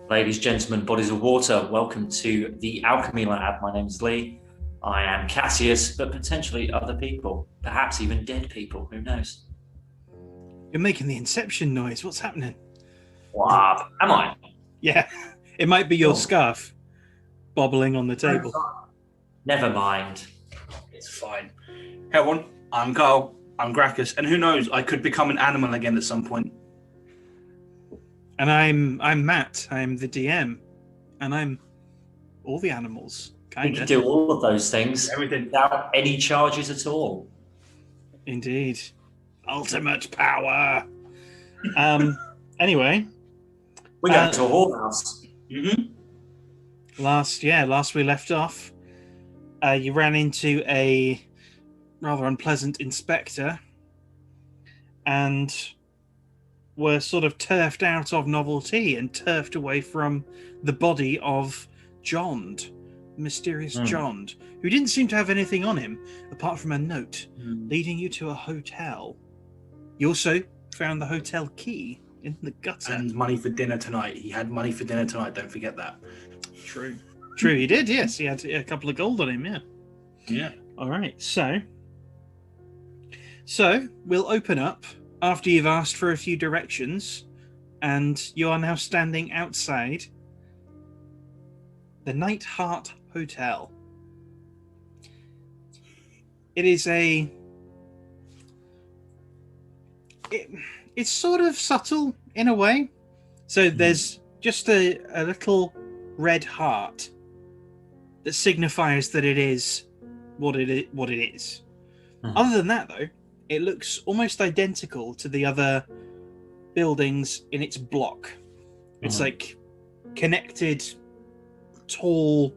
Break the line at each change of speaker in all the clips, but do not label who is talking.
Ladies, gentlemen, bodies of water, welcome to the Alchemy Lab. My name is Lee. I am Cassius, but potentially other people, perhaps even dead people, who knows?
You're making the Inception noise. What's happening?
What? Am I?
Yeah, it might be your
Oh.
scarf bobbling on the table.
Never mind.
It's fine. Hello, I'm Carl. I'm Gracchus, and who knows? I could become an animal again at some point.
And I'm Matt. I'm the DM, and I'm all the animals.
We
Kind
can
of.
do all of those things
Everything.
without any charges at all.
Indeed. Ultimate power. Anyway,
We go to a whorehouse.
Mm-hmm.
last we left off, you ran into a rather unpleasant inspector, and were sort of turfed out of Novelty and turfed away from the body of Jond, mysterious Jond, who didn't seem to have anything on him apart from a note leading you to a hotel. You also found the hotel key in the gutter.
And money for dinner tonight. He had money for dinner tonight. Don't forget that.
True, he did. Yes, he had a couple of gold on him.
Yeah.
All right, so we'll open up after you've asked for a few directions, and you are now standing outside the Night Heart Hotel. It is it's sort of subtle in a way. So there's just a little red heart that signifies that it is what it is. Other than that, though, it looks almost identical to the other buildings in its block. It's like connected, tall,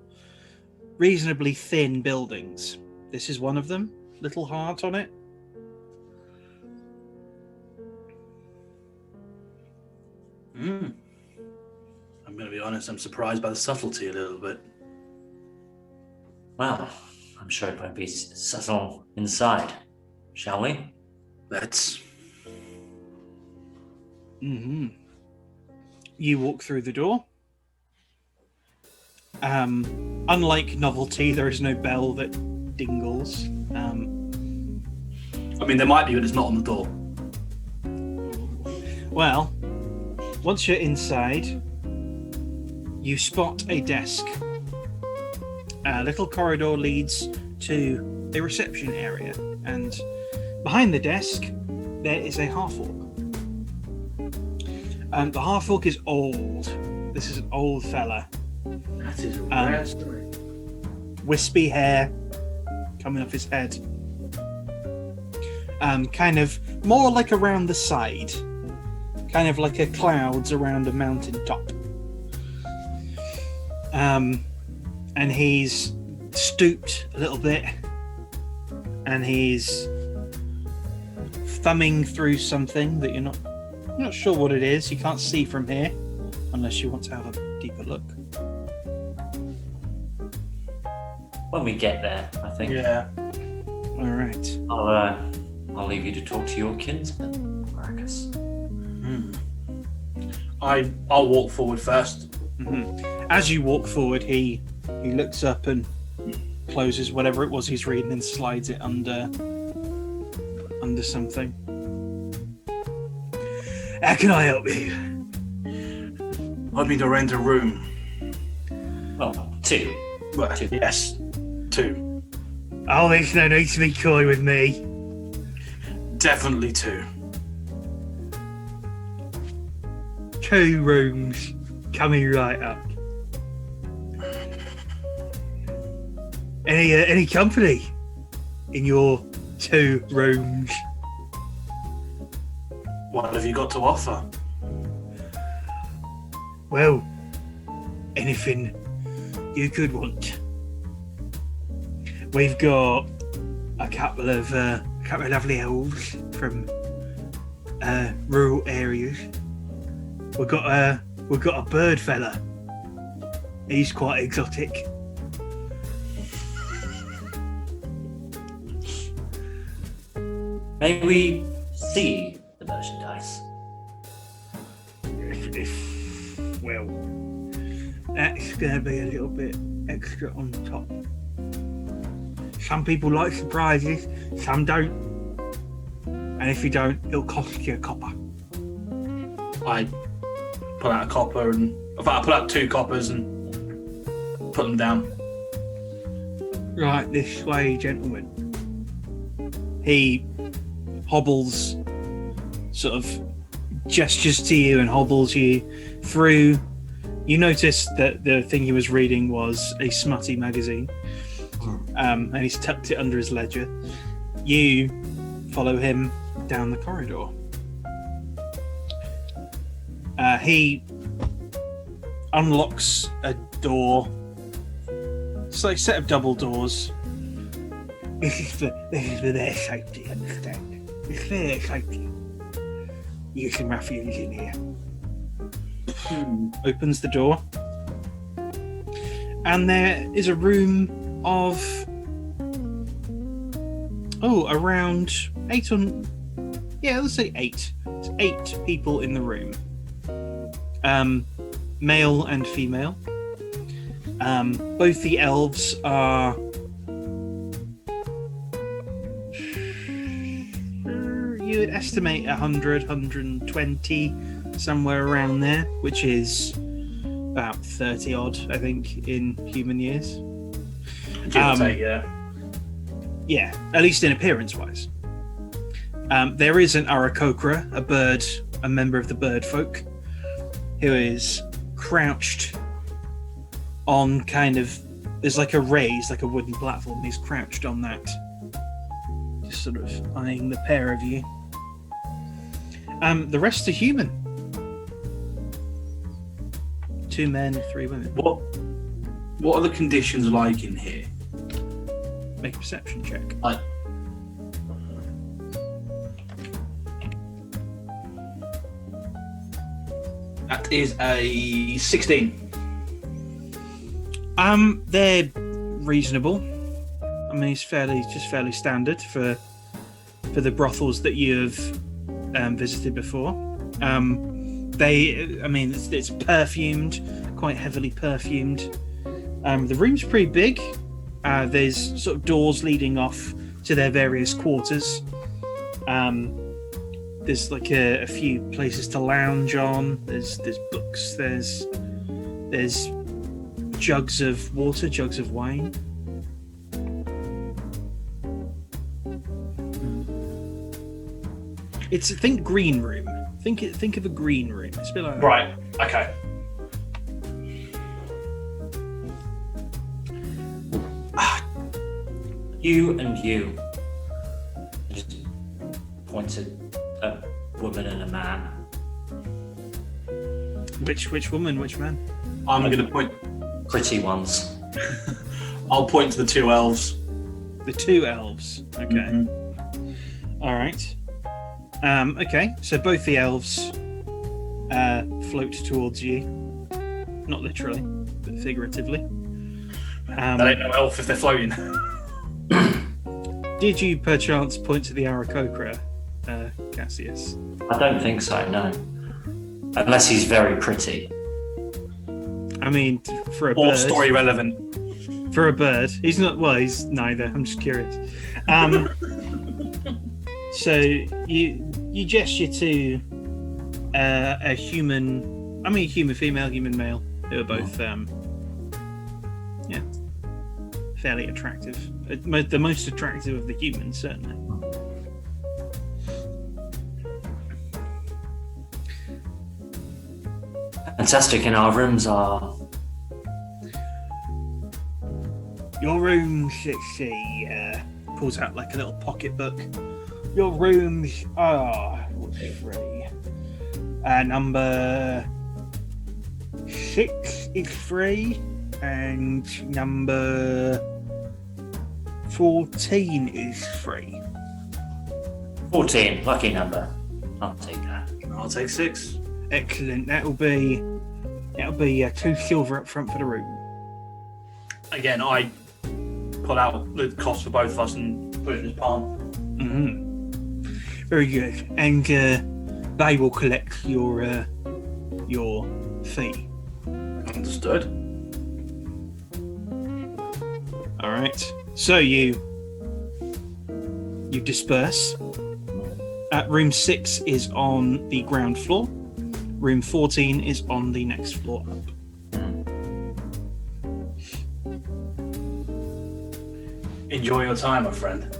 reasonably thin buildings. This is one of them. Little heart on it.
I'm going to be honest. I'm surprised by the subtlety a little bit.
Well, I'm sure it won't be subtle inside. Shall we?
Let's.
You walk through the door. Unlike Novelty, there is no bell that dingles.
I mean, there might be, but it's not on the door.
Well, once you're inside, you spot a desk. A little corridor leads to a reception area, and behind the desk, there is a half-orc. The half-orc is old. This is an old fella.
That is a rare story.
Wispy hair coming off his head. Kind of more like around the side. Kind of like a clouds around a mountain top. And he's stooped a little bit. And he's thumbing through something that you're not sure what it is. You can't see from here unless you want to have a deeper look.
When we get there, I think.
Yeah.
All right.
I'll leave you to talk to your kinsman, Marcus.
I'll walk forward first.
As you walk forward, he looks up and closes whatever it was he's reading and slides it under something. How can I help you?
I'd need to rent a room.
Well, two.
Well,
Two.
yes, 2.
Oh, there's no need to be coy with me.
Definitely 2.
2 rooms coming right up. Any company in your 2 rooms?
What have you got to offer?
Well, anything you could want. We've got a couple of lovely elves from rural areas. We've got a bird fella. He's quite exotic.
May we see the merchandise?
Well, That's gonna be a little bit extra on top. Some people like surprises, some don't. And if you don't, it'll cost you a copper.
I pull out a copper and in fact, I pull out 2 coppers and put them down.
Right, this way, gentlemen. He hobbles, sort of gestures to you and hobbles you through. You notice that the thing he was reading was a smutty magazine, and he's tucked it under his ledger. You follow him down the corridor. He unlocks a door. It's like a set of double doors. This is for their safety, understand? It's for their safety. You get some ruffians in here. Opens the door. And there is a room of around 8 on... Yeah, let's say 8. It's 8 people in the room. Male and female. Both the elves are... You would estimate 100, 120, somewhere around there, which is about 30 odd, I think, in human years.
Give or take, yeah.
Yeah, at least in appearance-wise. There is an Arakocra, a bird, a member of the bird folk, who is crouched on kind of... There's like a raise, like a wooden platform. He's crouched on that, just sort of eyeing the pair of you. The rest are human. 2 men, 3 women.
What are the conditions like in here?
Make a perception check.
That is a 16.
They're reasonable. I mean, it's fairly standard for the brothels that you've visited before. It's perfumed, quite heavily perfumed. The room's pretty big. There's sort of doors leading off to their various quarters. There's like a few places to lounge on. There's books. There's jugs of water, jugs of wine. Think green room. Think of a green room. It's a bit like that.
Right. Okay.
You and you. Just pointed a woman and a man.
Which woman? Which man?
I'm going to point.
Pretty ones.
I'll point to the 2 elves.
The 2 elves. Okay.
Mm-hmm.
All right. Okay. So both the elves float towards you. Not literally, but figuratively.
That ain't no elf if they're floating.
Did you perchance point to the Arakocra, Cassius?
I don't think so, no. Unless he's very pretty.
I mean, for a
Or
bird...
story relevant.
For a bird. He's not... Well, he's neither. I'm just curious. So, you gesture to a human... I mean, human female, human male. Who are both, fairly attractive. The most attractive of the humans, certainly.
Fantastic, and our rooms are...
Your rooms, let's see, pulls out like a little pocketbook. Your rooms are... What's 3? Number 6 is 3, and number 14 is 3.
14, lucky number. I'll take that.
I'll take 6.
Excellent. That'll be 2 silver up front for the room.
Again, I pull out the cost for both of us and put it in his palm.
Mm-hmm. Very good. And they will collect your fee.
Understood.
All right. So you disperse. Room 6 is on the ground floor. Room 14 is on the next floor up.
Enjoy your time, my friend.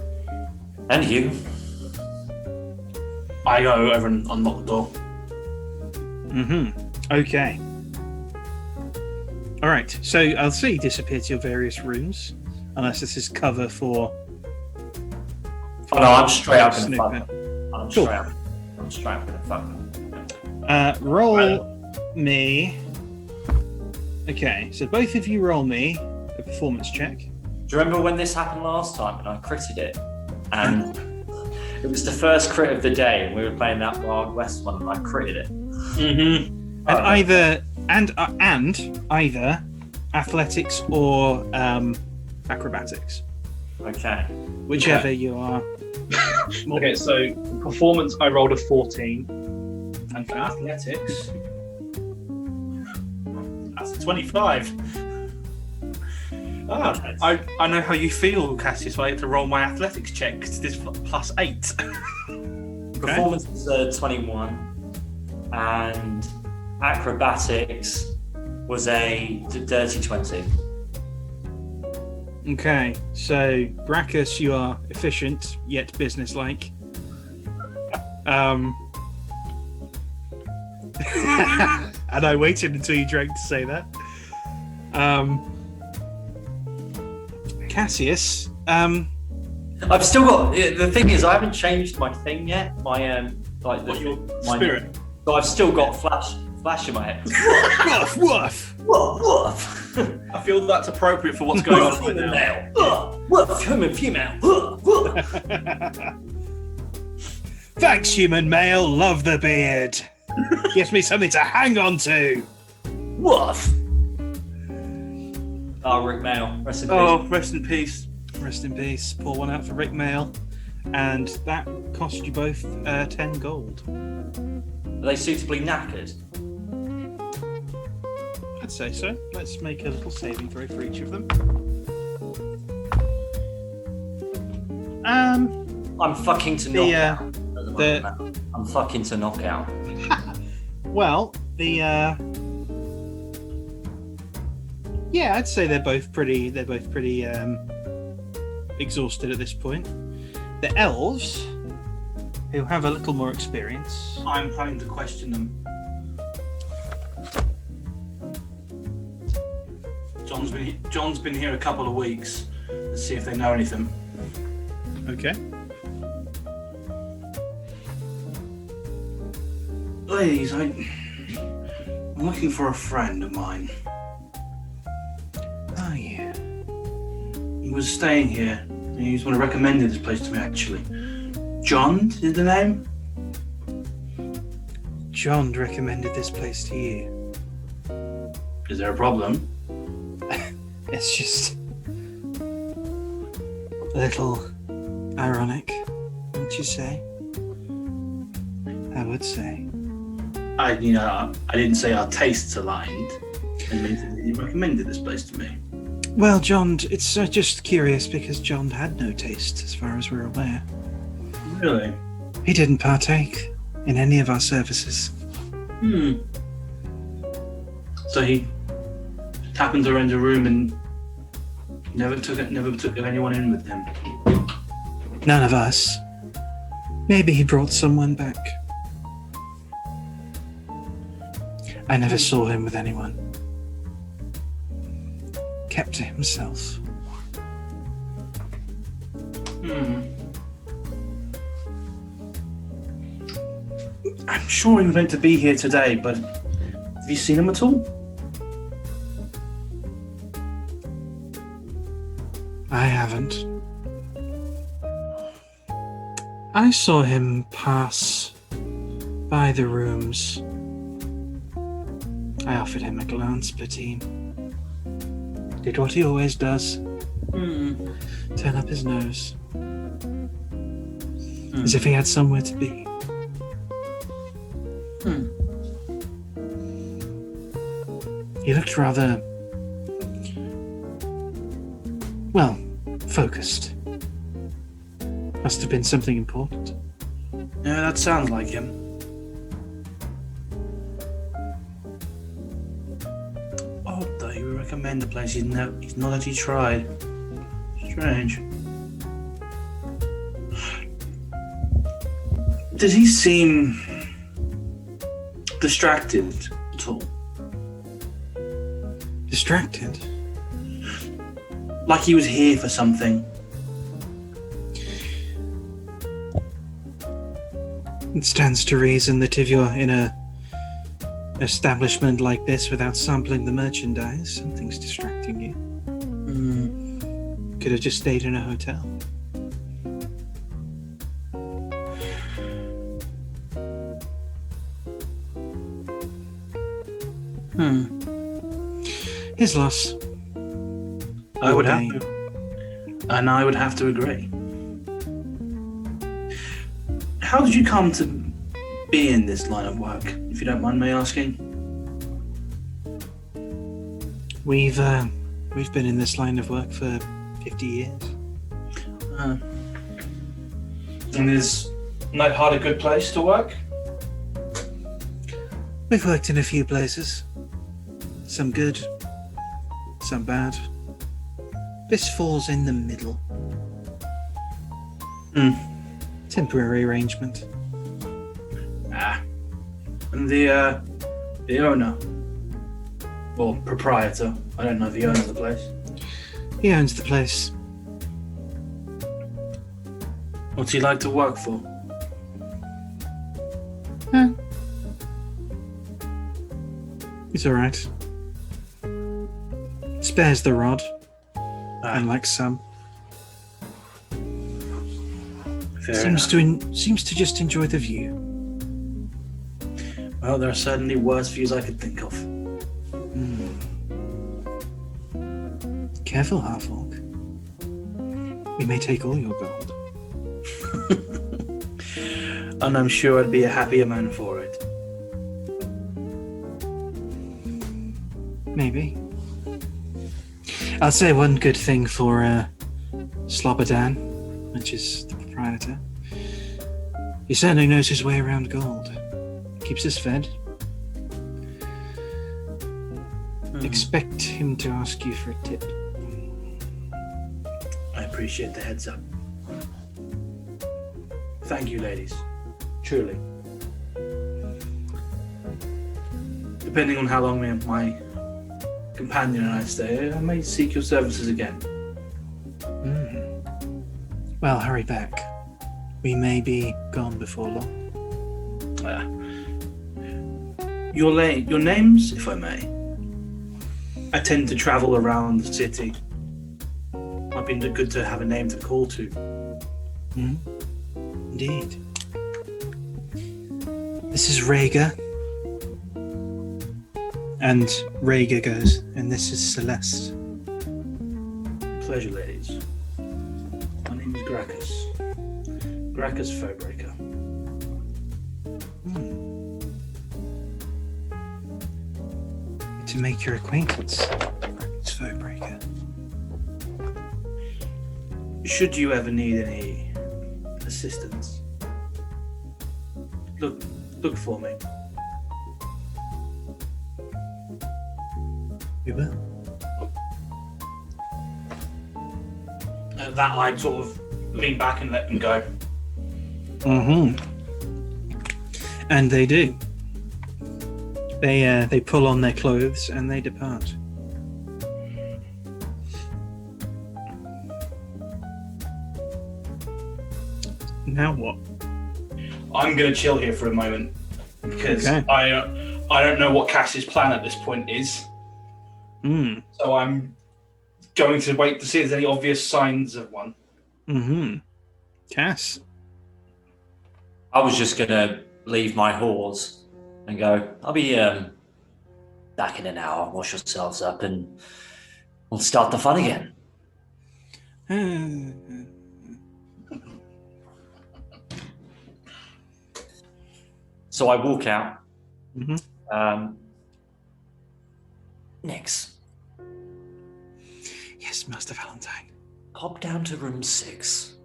And you.
I go over and unlock the door.
Okay. All right. So I'll say you disappear to your various rooms, unless this is cover for.
Oh no, I'm straight up in the
snooping.
fuck. I'm
Cool.
straight up in the fuck.
Roll me. Okay, so both of you roll me a performance check.
Do you remember when this happened last time and I critted it? And it was the first crit of the day, and we were playing that Wild West one, and I critted it.
And either athletics or acrobatics,
Okay.
whichever you are.
Okay, so performance, I rolled a 14. And for athletics, that's a 25. I know how you feel, Cassius, so I have to roll my athletics check because this plus 8.
Performance was 21, and acrobatics was a dirty 20.
Okay, so Brachus, you are efficient yet businesslike. And I waited until you drank to say that. Cassius,
I've still got. The thing is, I haven't changed my thing yet. My
Your spirit.
So I've still got flash in my head.
woof woof.
Woof woof.
I feel that's appropriate for what's going on right now.
Male. Woof, human female. Woof.
Thanks, human male. Love the beard. Gives me something to hang on to.
Woof. Oh, Rick Mail. Rest in peace.
Oh, rest in peace.
Rest in peace. Pour one out for Rick Mail. And that cost you both 10 gold.
Are they suitably knackered?
I'd say so. Let's make a little saving throw for each of them.
I'm fucking to knockout. I'm fucking to knockout.
Well, yeah, I'd say they're both pretty exhausted at this point. The elves, who have a little more experience.
I'm planning to question them. John's been here a couple of weeks. Let's see if they know anything.
Okay.
Ladies, I'm looking for a friend of mine.
Oh, yeah.
He was staying here. And he was one who recommended this place to me, actually. Jond is the name?
Jond recommended this place to you.
Is there a problem?
It's just a little ironic, wouldn't you say? I would say.
I didn't say our tastes aligned. I meant that he recommended this place to me.
Well, Jond, it's just curious because Jond had no taste, as far as we're aware.
Really?
He didn't partake in any of our services.
So he happened to rent a room and never took anyone in with him.
None of us. Maybe he brought someone back. I never saw him with anyone. Kept to himself.
I'm sure he was meant to be here today, but have you seen him at all?
I haven't. I saw him pass by the rooms. I offered him a glance, Platine. Did what he always does. Turn up his nose. As if he had somewhere to be. He looked rather... well, focused. Must have been something important.
Yeah, that sounds like him. Odd though, you would recommend a place he's not actually tried. Strange. Does he seem distracted at all?
Distracted?
Like he was here for something?
It stands to reason that if you're in a establishment like this without sampling the merchandise, something's distracting you. Could have just stayed in a hotel. His loss.
I would
Okay.
have to. And I would have to agree. How did you come to be in this line of work, if you don't mind me asking?
We've been in this line of work for 50 years.
And is Night Heart a good place to work?
We've worked in a few places. Some good, some bad. This falls in the middle. Temporary arrangement.
And the owner, or proprietor, I don't know if he owns the place.
He owns the place.
What's he like to work for?
He's alright. Spares the rod, unlike some. Seems to just enjoy the view.
Well, there are certainly worse views I could think of.
Careful, half-orc. We may take all your gold.
And I'm sure I'd be a happier man for it.
Maybe. I'll say one good thing for Slobodan, which is the proprietor. He certainly knows his way around gold. Keeps us fed. Expect him to ask you for a tip.
I appreciate the heads up. Thank you, ladies. Truly. Depending on how long my companion and I stay, I may seek your services again.
Well, hurry back. We may be gone before long.
Your names, if I may. I tend to travel around the city. Might be good to have a name to call to.
Indeed. This is Rhaegar. And Rhaegar goes, and this is Celeste.
Pleasure, ladies. My name is Gracchus. Gracchus Foebreaker.
To make your acquaintance, it's Foebreaker.
Should you ever need any assistance, look for me.
We will.
At that, I sort of lean back and let them go.
And they do. They pull on their clothes and they depart. Now what?
I'm going to chill here for a moment because
Okay.
I don't know what Cass's plan at this point is. So I'm going to wait to see if there's any obvious signs of one.
Cass.
I was just going to leave my horse and go, I'll be back in an hour, wash yourselves up, and we'll start the fun again. So I walk out.
Next. Yes, Master Valentine.
pop down to room 6.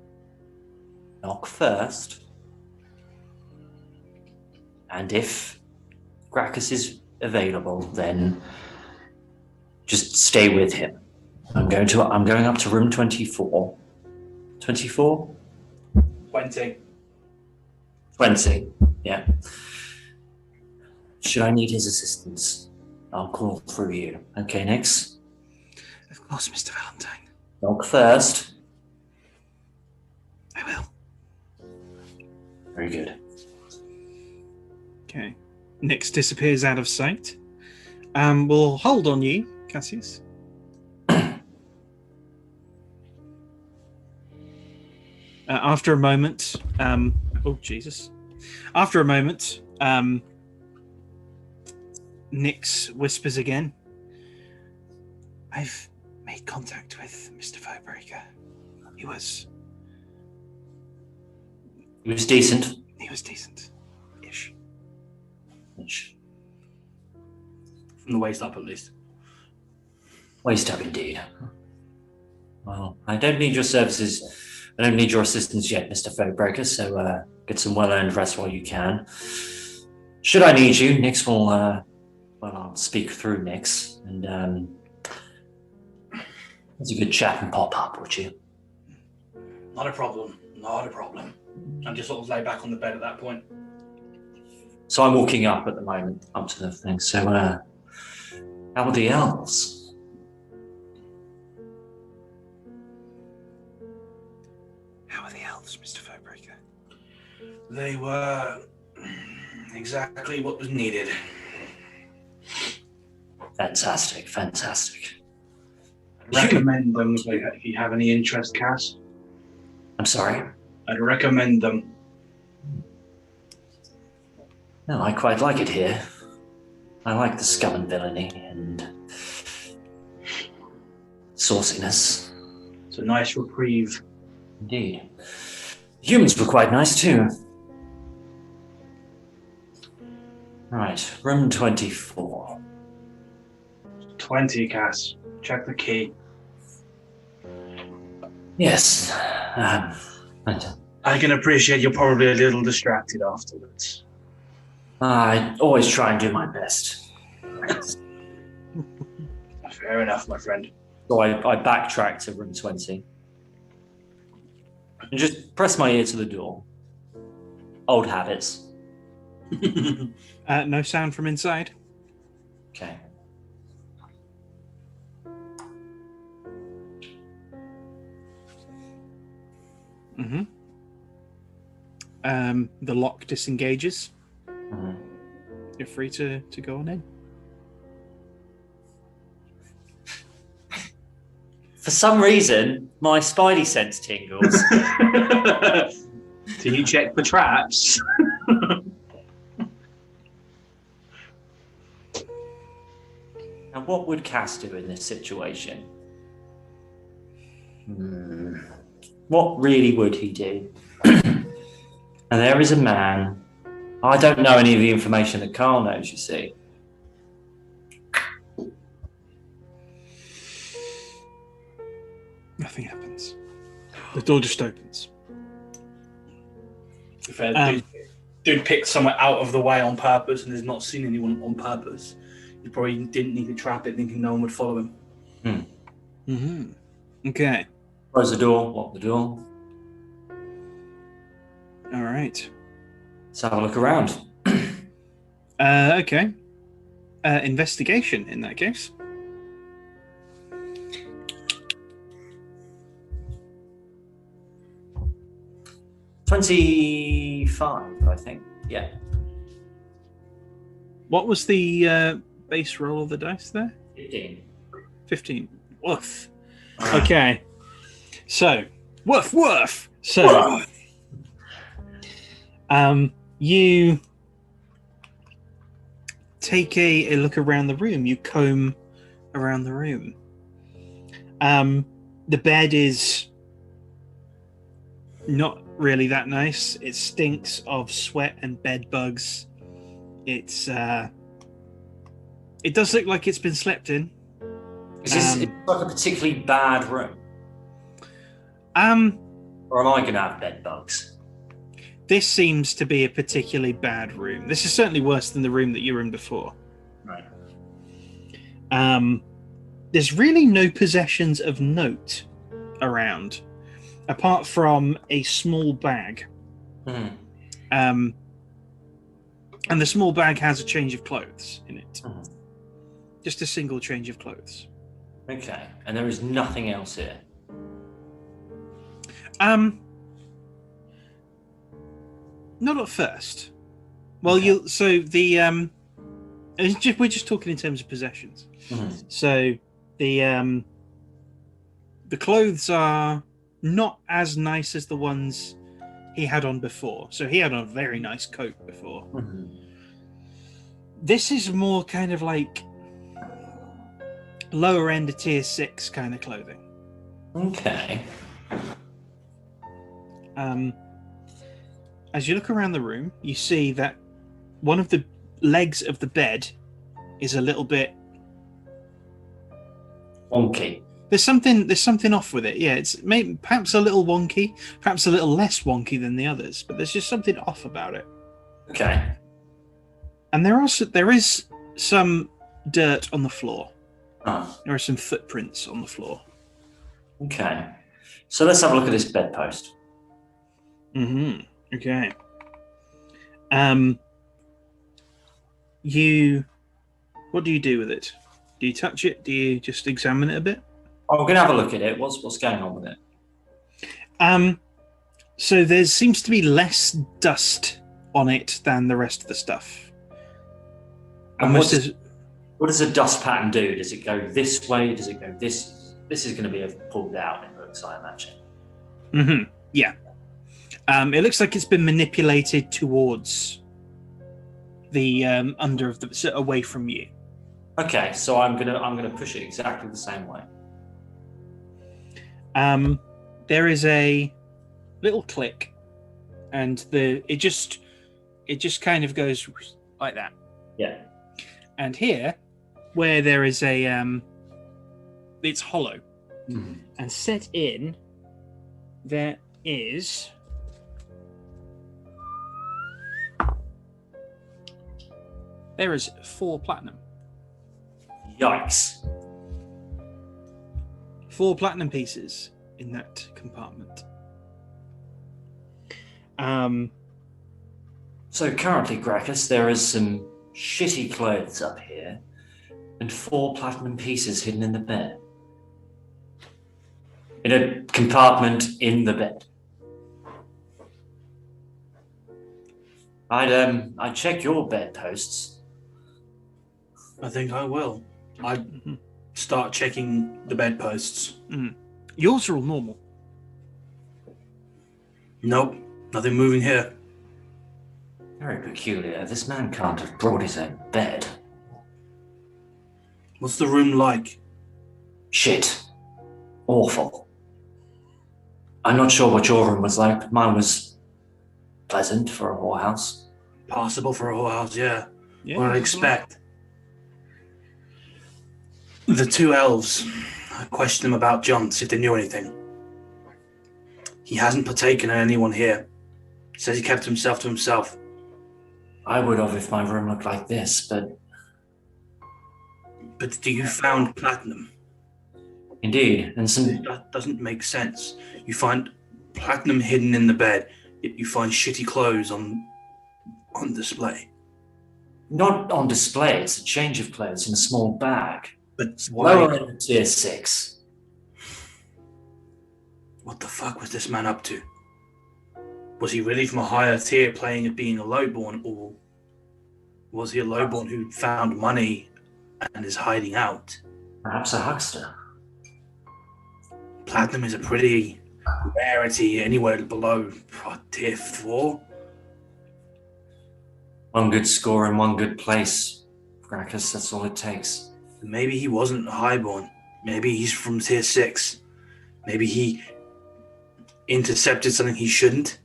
Knock first. And if Gracchus is available, then just stay with him. I'm going up to room 24. 24?
20.
20, yeah. Should I need his assistance, I'll call through you. Okay, Nix?
Of course, Mr. Valentine.
Knock first.
I will.
Very good.
Okay. Nyx disappears out of sight. We'll hold on you, Cassius. After a moment, oh Jesus! After a moment, Nyx whispers again. I've made contact with Mr. Heartbreaker. He was
decent.
He was decent-ish.
From the waist up, at least.
Waist up, indeed. Well, I don't need your services. I don't need your assistance yet, Mr. Heartbreaker, so get some well-earned rest while you can. Should I need you, Nyx will, I'll speak through Nyx, and there's a good chat and pop up, would you?
Not a problem. Not a problem. I just sort of lay back on the bed at that point.
So I'm walking up at the moment, up to the thing. So, how are the elves?
How are the elves, Mr. Heartbreaker?
They were exactly what was needed.
Fantastic.
I'd recommend them if you have any interest, Cass.
I'm sorry?
I'd recommend them.
No, I quite like it here. I like the scum and villainy and sauciness.
It's a nice reprieve.
Indeed. Humans were quite nice too. Right, room 24.
20, Cass. Check the key.
Yes.
I can appreciate you're probably a little distracted afterwards.
I always try and do my best.
Fair enough, my friend.
So I backtrack to room 20 and just press my ear to the door. Old habits.
No sound from inside.
Okay.
Mm-hmm. The lock disengages.
Mhm.
You're free to go on in.
For some reason, my spidey sense tingles.
Do you check for traps?
Now, what would Cass do in this situation? What really would he do? And there is a man. I don't know any of the information that Carl knows, you see.
Nothing happens. The door just opens.
If dude picked somewhere out of the way on purpose and has not seen anyone on purpose, he probably didn't need to trap it thinking no one would follow him.
Mm-hmm. Okay.
Close the door, lock the door.
All right.
Let's have a look around.
Okay. Investigation in that case.
$25, I think. Yeah.
What was the base roll of the dice there?
15.
15. Woof. Okay. So, woof. So, you take a look around the room. You comb around the room. The bed is not really that nice. It stinks of sweat and bed bugs. It does look like it's been slept in.
It's like a particularly bad room. Or am I going to have bed bugs?
This seems to be a particularly bad room. This is certainly worse than the room that you were in before.
Right.
There's really no possessions of note around, apart from a small bag. And the small bag has a change of clothes in it. Just a single change of clothes.
Okay. And there is nothing else here?
Not at first. Well, okay. We're just talking in terms of possessions. So the clothes are not as nice as the ones he had on before. So he had on a very nice coat before. This is more kind of like lower end of tier 6 kind of clothing.
Okay.
As you look around the room, you see that one of the legs of the bed is a little bit
wonky.
There's something off with it. Yeah, it's perhaps a little wonky, perhaps a little less wonky than the others, but there's just something off about it.
Okay.
And there is some dirt on the floor.
There
are some footprints on the floor.
Okay. So let's have a look at this bedpost.
Okay. What do you do with it? Do you touch it? Do you just examine it a bit?
I'm going to have a look at it. What's going on with it?
So there seems to be less dust on it than the rest of the stuff.
And what does a dust pattern do? Does it go this way? Does it go this? This is going to be pulled out, it looks, I imagine.
Yeah. It looks like it's been manipulated towards the under of the away from you.
Okay, so I'm gonna push it exactly the same way.
There is a little click, and it just kind of goes like that.
Yeah.
And here, where there is a it's hollow, and set in, there is. There is 4 platinum.
Yikes.
4 platinum pieces in that compartment.
So currently, Gracchus, there is some shitty clothes up here and 4 platinum pieces hidden in the bed. In a compartment in the bed. I'd check your bedposts.
I think I will. I'd start checking the bedposts.
Yours are all normal.
Nope, nothing moving here.
Very peculiar. This man can't have brought his own bed.
What's the room like?
Shit. Awful. I'm not sure what your room was like, but mine was pleasant for a whorehouse.
Passable for a whorehouse, yeah. What I'd expect. The 2 elves, I questioned them about Jond, if they knew anything. He hasn't partaken in anyone here. Says he kept himself to himself.
I would have if my room looked like this, but...
But do you found platinum?
Indeed, and some...
That doesn't make sense. You find platinum hidden in the bed, yet you find shitty clothes on display.
Not on display, it's a change of clothes in a small bag.
But
lower end of tier 6.
What the fuck was this man up to? Was he really from a higher tier playing at being a lowborn, or was he a lowborn who found money and is hiding out?
Perhaps a huckster.
Platinum is a pretty rarity anywhere below tier 4.
One good score in one good place, Gracchus, that's all it takes.
Maybe he wasn't a highborn. Maybe he's from tier 6. Maybe he intercepted something he shouldn't,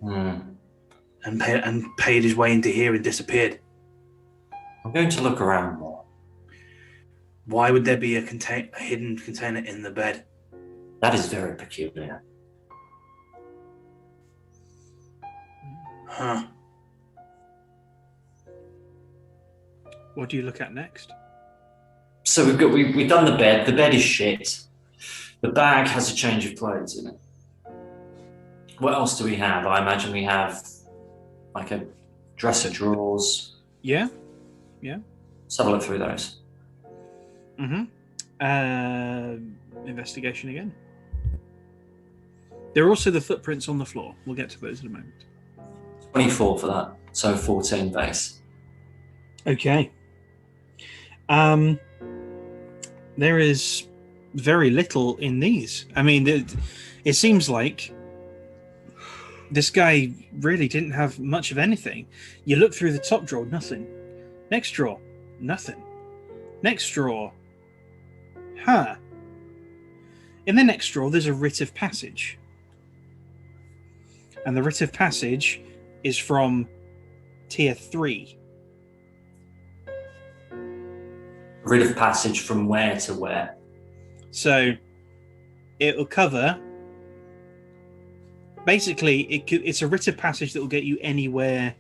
and paid his way into here and disappeared.
I'm going to look around more.
Why would there be a hidden container in the bed?
That is very peculiar.
Huh.
What do you look at next?
So we've done the bed. The bed is shit. The bag has a change of clothes in it. What else do we have? I imagine we have like a dresser drawers.
Yeah.
Let's have a look through those.
Investigation again. There are also the footprints on the floor. We'll get to those in a moment.
24 for that. So 14 base.
Okay. There is very little in these. I mean, it seems like this guy really didn't have much of anything. You look through the top drawer, nothing. Next drawer, nothing. Next drawer, huh. In the next drawer, there's a writ of passage. And the writ of passage is from tier 3.
Writ of passage from where to where?
So it will cover. Basically, it's a writ of passage that will get you anywhere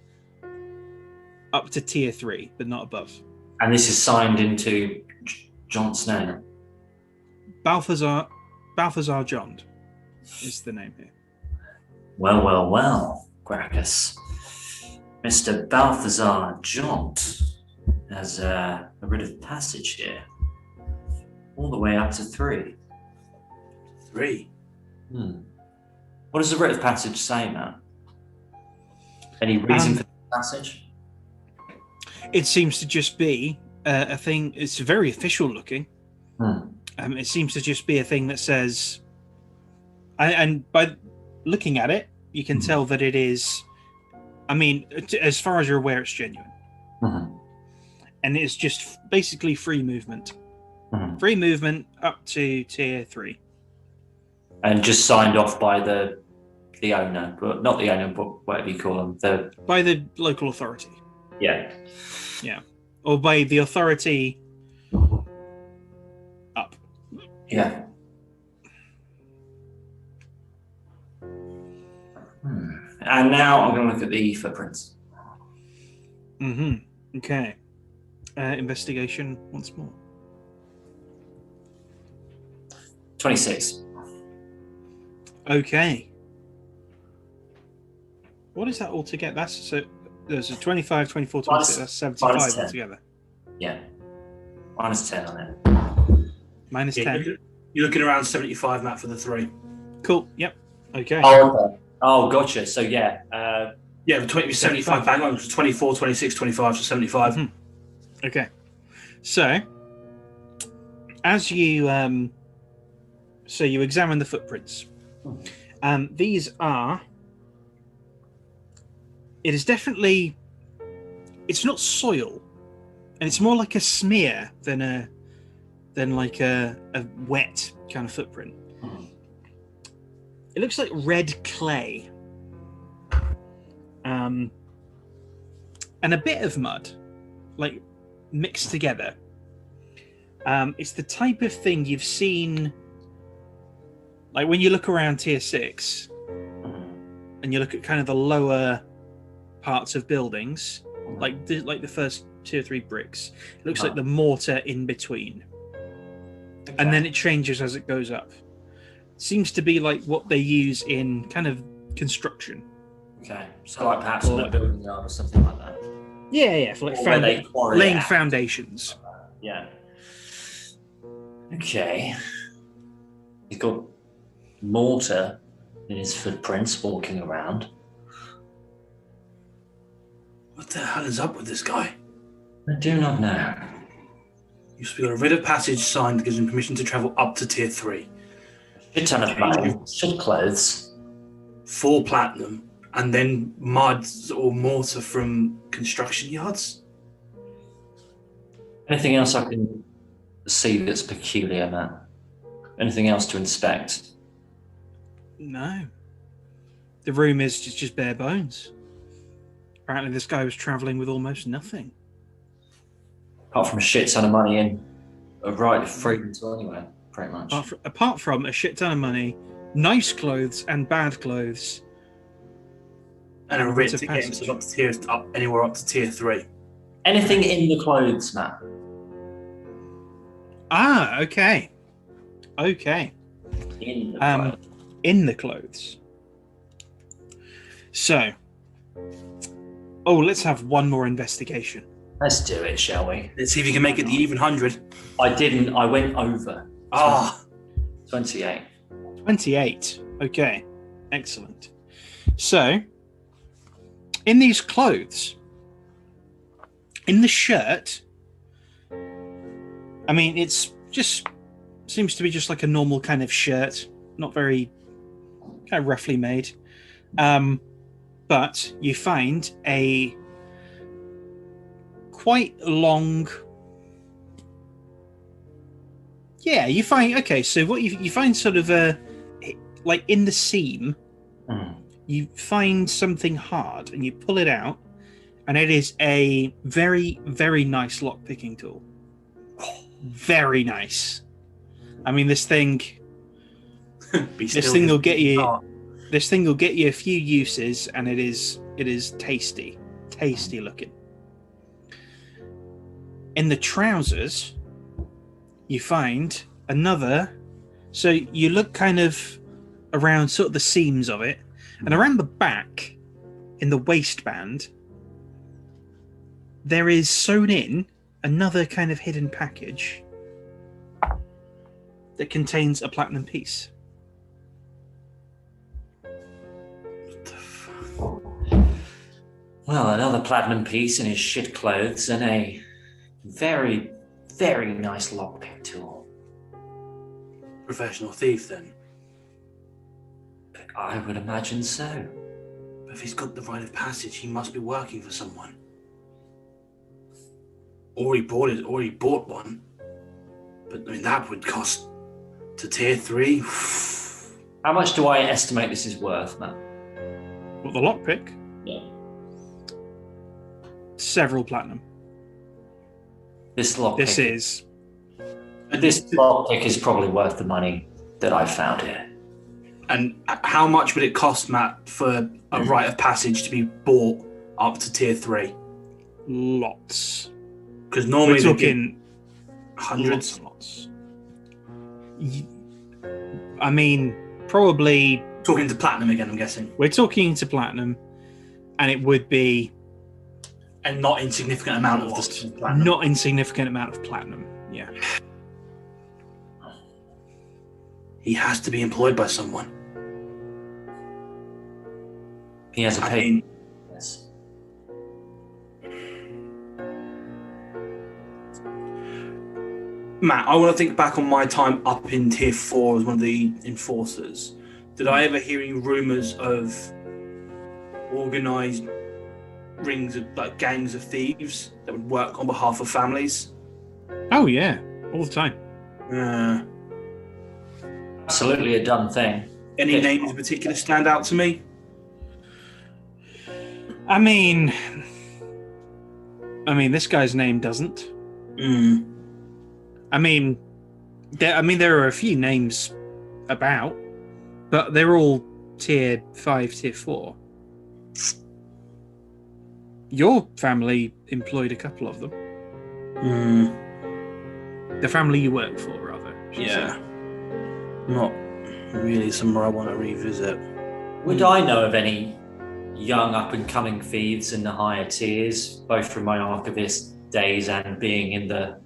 up to tier 3, but not above.
And this is signed into Jond's name.
Balthazar Jond is the name here.
Well, Gracchus. Mr. Balthazar Jond has a writ of passage here. All the way up to 3.
3?
What does the writ of passage say, Matt? Any reason for the passage?
It seems to just be a thing. It's very official looking. It seems to just be a thing that says, and by looking at it, you can tell that it is. I mean, as far as you're aware, it's genuine, and it's just basically free movement. Free movement up to tier 3,
and just signed off by the owner, but not the owner, but whatever you call them,
by the local authority.
Yeah,
or by the authority up.
Yeah. And now I'm going to look at the footprints.
Okay. Investigation once more.
26.
Okay. What is that altogether? That's so. There's a 25, 24, 26. That's 75 altogether.
Yeah. Minus 10 on it.
Minus 10.
You're looking around 75, Matt, for the 3.
Cool. Yep. Okay.
Oh, gotcha. So yeah.
Yeah, the 75 bang on. 24, 26, 25, so 75.
Okay. So, as you you examine the footprints. These are. It is definitely. It's not soil, and it's more like a smear than like a wet kind of footprint. It looks like red clay, and a bit of mud, like mixed together. It's the type of thing you've seen, like when you look around tier 6, and you look at kind of the lower parts of buildings, like the first 2 or 3 bricks. It looks like the mortar in between, and then it changes as it goes up. Seems to be like what they use in kind of construction.
Okay, so like perhaps a building yard or something like that.
Yeah, for like laying foundations.
Yeah. Okay. He's got mortar in his footprints walking around.
What the hell is up with this guy?
I do not know.
You've got a writ of passage signed that gives him permission to travel up to tier 3.
Shit ton of money, shit clothes.
4 platinum, and then mud or mortar from construction yards.
Anything else I can see that's peculiar, Matt? Anything else to inspect?
No. The room is just bare bones. Apparently this guy was travelling with almost nothing.
Apart from a shit ton of money and a right of freedom to anywhere, pretty much.
Apart from a shit ton of money, nice clothes and bad clothes,
And a
Route
writ
of
to get
passage.
himself up anywhere up to tier 3.
Anything in the clothes, Matt?
Ah, okay. Okay.
In the clothes.
In the clothes. So, let's have one more investigation.
Let's do it, shall we?
Let's see if you can make it the even 100.
I didn't. I went over. 28.
28. Okay. Excellent. So, in these clothes, in the shirt, I mean, it's just seems to be just like a normal kind of shirt, not very kind of roughly made. But you find a quite long. Yeah, you find so what you find sort of like in the seam, you find something hard and you pull it out, and it is a very, very nice lock picking tool. Very nice. I mean, this thing will get you. This thing will get you a few uses, and it is tasty looking. In the trousers, you find another. So you look kind of around sort of the seams of it, and around the back, in the waistband, there is sewn in another kind of hidden package that contains a platinum piece.
Well, another platinum piece in his shit clothes and a very, very nice lockpick tool.
Professional thief, then.
I would imagine so.
But if he's got the rite of passage, he must be working for someone. Or he bought one. But I mean, that would cost to tier 3.
How much do I estimate this is worth, Matt?
What, the lockpick?
Yeah.
Several platinum.
This lockpick.
This
lockpick is probably worth the money that I found here.
And how much would it cost, Matt, for a rite of passage to be bought up to tier 3?
Lots.
Because normally
we're talking
hundreds.
Lots. I mean, probably
talking to platinum again, I'm guessing.
We're talking to platinum, and it would be
a not insignificant amount of the platinum.
Not insignificant amount of platinum. Yeah.
He has to be employed by someone.
He has a pay. Yes.
Matt, I want to think back on my time up in tier 4 as one of the enforcers. Did I ever hear any rumours of organised rings of like gangs of thieves that would work on behalf of families?
Oh yeah, all the time.
Absolutely a done thing.
Any names in particular stand out to me?
I mean, this guy's name doesn't. I mean, there are a few names about, but they're all tier 5, tier 4. Your family employed a couple of them. The family you work for, rather.
Yeah. Not really somewhere I want to revisit.
Would I know of any young up-and-coming thieves in the higher tiers, both from my archivist days and being in the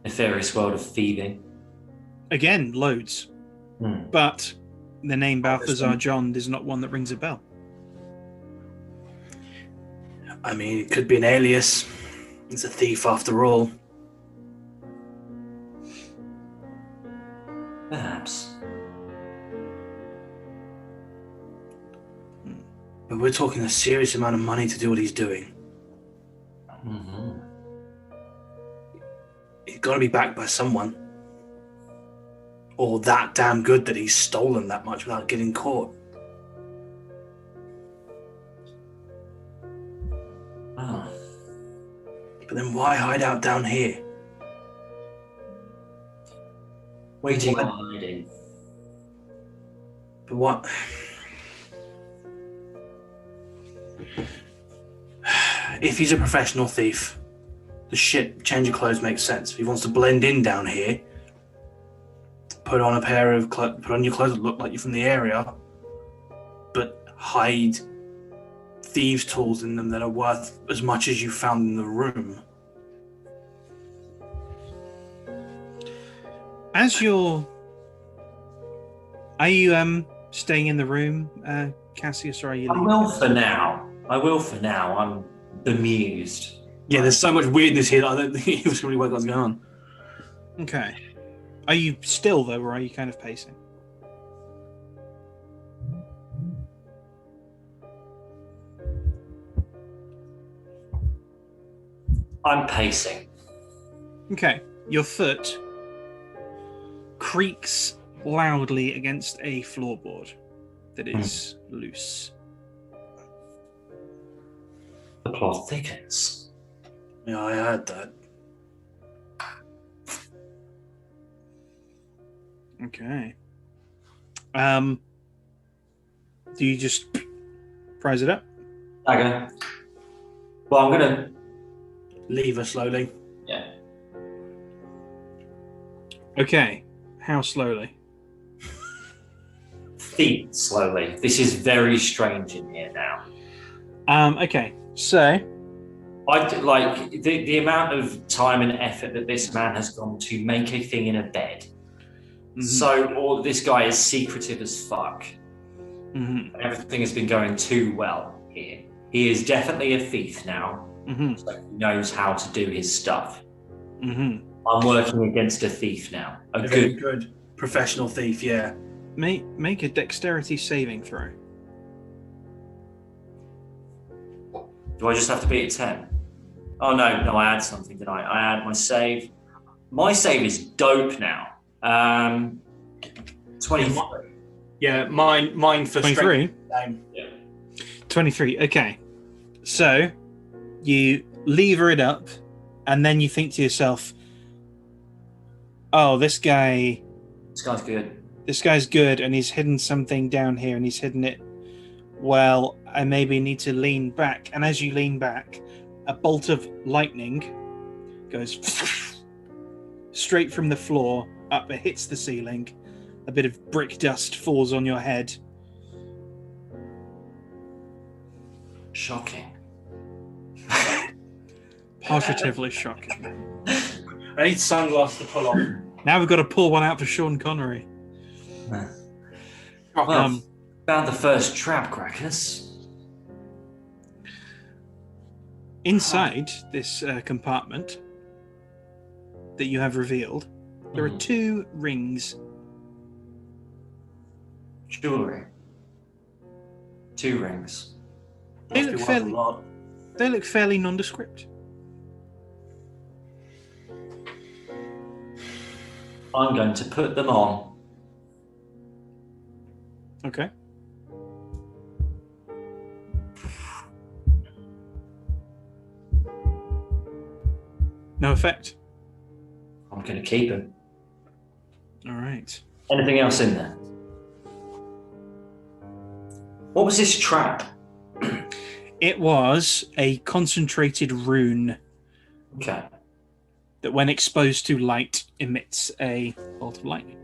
nefarious world of thieving?
Again, loads. But the name Balthazar Jond is not one that rings a bell.
I mean, it could be an alias. He's a thief after all.
Perhaps.
But we're talking a serious amount of money to do what he's doing. He's got to be backed by someone. Or that damn good that he's stolen that much without getting caught.
Oh.
But then why hide out down here?
Waiting on hiding.
But what? If he's a professional thief, the change of clothes makes sense. If he wants to blend in down here, put on your clothes that look like you're from the area, but hide thieves' tools in them that are worth as much as you found in the room.
Are you staying in the room, Cassius, or are you leaving?
I will for now. I'm bemused.
Yeah, there's so much weirdness here that I don't think he was really aware what's going on.
Okay. Are you still, though, or are you kind of pacing?
I'm pacing.
Okay. Your foot creaks loudly against a floorboard that is loose.
The plot thickens.
Yeah, I heard that.
Okay. Do you just prise it up?
Okay. Well, I'm gonna
Leave her slowly.
Yeah.
Okay. How slowly?
Feet slowly. This is very strange in here now.
Okay. So
Like the amount of time and effort that this man has gone to make a thing in a bed. So, this guy is secretive as fuck. Everything has been going too well here. He is definitely a thief now. So he knows how to do his stuff. I'm working against a thief now. A good
professional thief, yeah.
Make a dexterity saving throw.
Do I just have to beat a 10? Oh no, I add something, did I? I add my save. My save is dope now. 23.
Yeah, mine for
23.
Yeah.
23. Okay. So you lever it up, and then you think to yourself, "Oh, this guy's
good.
This guy's good, and he's hidden something down here, and he's hidden it. Well, I maybe need to lean back." And as you lean back, a bolt of lightning goes straight from the floor up. It hits the ceiling. A bit of brick dust falls on your head.
Shocking.
Positively shocking.
I need sunglasses to pull off.
Now we've got to pull one out for Sean Connery.
Well, found the first trap, crackers.
Inside this compartment that you have revealed, there are 2 rings.
Jewelry. 2 rings.
They look fairly nondescript.
I'm going to put them on.
Okay. No effect.
I'm going to keep them.
All right.
Anything else in there? What was this trap?
It was a concentrated rune.
Okay.
That when exposed to light emits a bolt of lightning.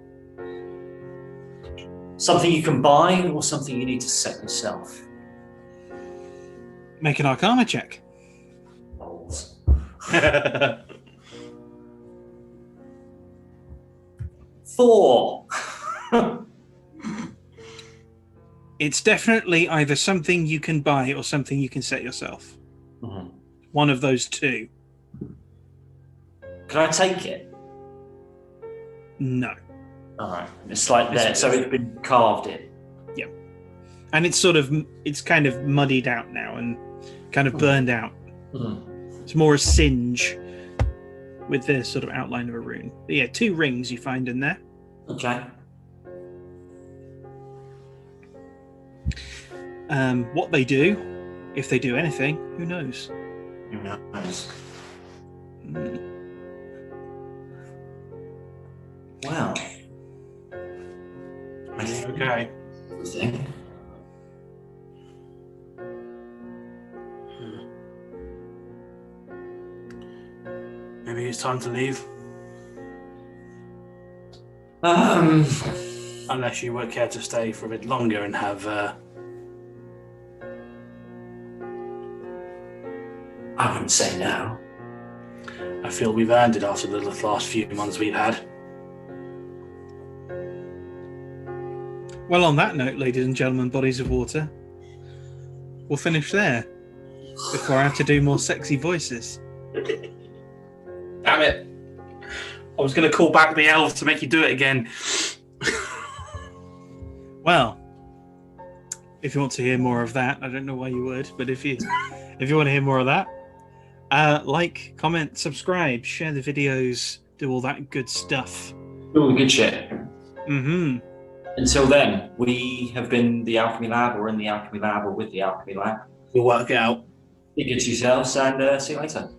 Something you can buy or something you need to set yourself?
Make an Arcana check.
Balls. 4.
It's definitely either something you can buy or something you can set yourself. One of those 2.
Can I take it?
No.
All right. It's like that. So it's been carved in.
Yeah. And it's kind of muddied out now and kind of burned out. It's more a singe with the sort of outline of a rune. But yeah, 2 rings you find in there.
Okay.
What they do, if they do anything, who knows?
Who knows? Wow.
Okay.
Maybe it's time to leave. Unless you would care to stay for a bit longer and have.
I wouldn't say no.
I feel we've earned it after the last few months we've had.
Well, on that note, ladies and gentlemen, bodies of water, we'll finish there before I have to do more sexy voices.
Damn it. I was going to call back the elves to make you do it again.
Well, if you want to hear more of that, I don't know why you would, but if you want to hear more of that, like, comment, subscribe, share the videos, do all that good stuff.
All the good shit.
Mm-hmm.
Until then, we have been the Alchemy Lab, or in the Alchemy Lab, or with the Alchemy Lab.
We'll work it out.
Be good to yourselves, and see you later.